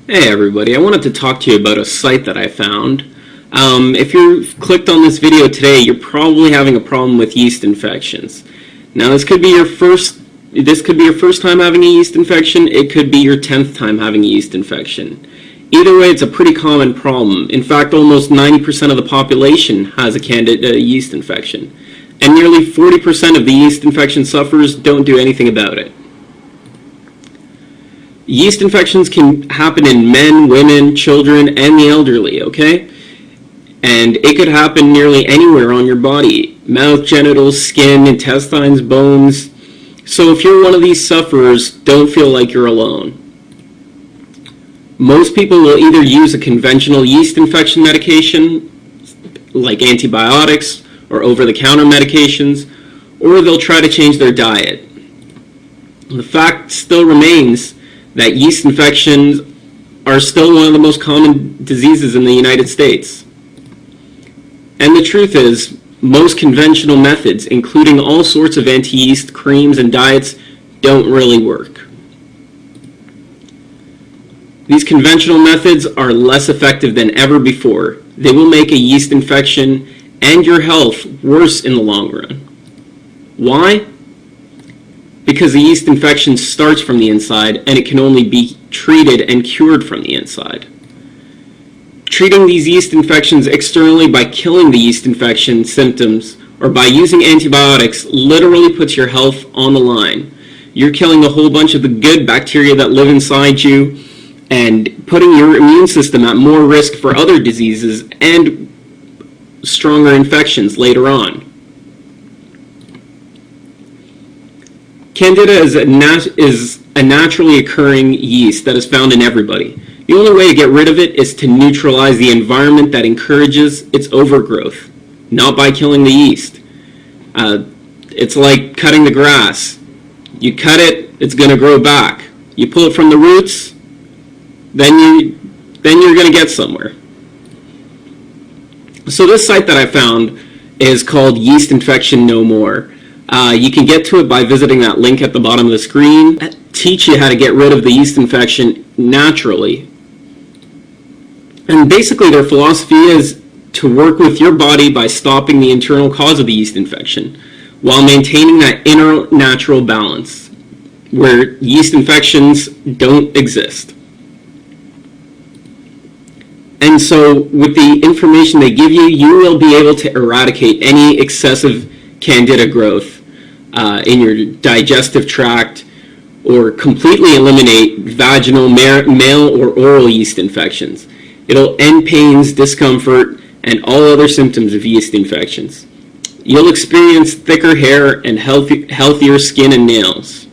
Hey everybody, I wanted to talk to you about a site that I found. If you've clicked on this video today, you're probably having a problem with yeast infections. Now this could be your first time having a yeast infection, it could be your 10th time having a yeast infection. Either way, it's a pretty common problem. In fact, almost 90% of the population has a candida yeast infection, and nearly 40% of the yeast infection sufferers don't do anything about it. Yeast infections can happen in men, women, children, and the elderly, okay? And it could happen nearly anywhere on your body. Mouth, genitals, skin, intestines, bones. So if you're one of these sufferers, don't feel like you're alone. Most people will either use a conventional yeast infection medication, like antibiotics or over-the-counter medications, or they'll try to change their diet. The fact still remains that yeast infections are still one of the most common diseases in the United States. And the truth is, most conventional methods, including all sorts of anti-yeast creams and diets, don't really work. These conventional methods are less effective than ever before. They will make a yeast infection and your health worse in the long run. Why? Because the yeast infection starts from the inside and it can only be treated and cured from the inside. Treating these yeast infections externally by killing the yeast infection symptoms or by using antibiotics literally puts your health on the line. You're killing a whole bunch of the good bacteria that live inside you and putting your immune system at more risk for other diseases and stronger infections later on. Candida is a naturally occurring yeast that is found in everybody. The only way to get rid of it is to neutralize the environment that encourages its overgrowth, not by killing the yeast. It's like cutting the grass. You cut it, it's going to grow back. You pull it from the roots, then you're going to get somewhere. So this site that I found is called Yeast Infection No More. You can get to it by visiting that link at the bottom of the screen. Teach you how to get rid of the yeast infection naturally. And basically their philosophy is to work with your body by stopping the internal cause of the yeast infection while maintaining that inner natural balance where yeast infections don't exist. And so with the information they give you, you will be able to eradicate any excessive candida growth in your digestive tract or completely eliminate vaginal, male, or oral yeast infections. It'll end pains, discomfort, and all other symptoms of yeast infections. You'll experience thicker hair and healthier skin and nails.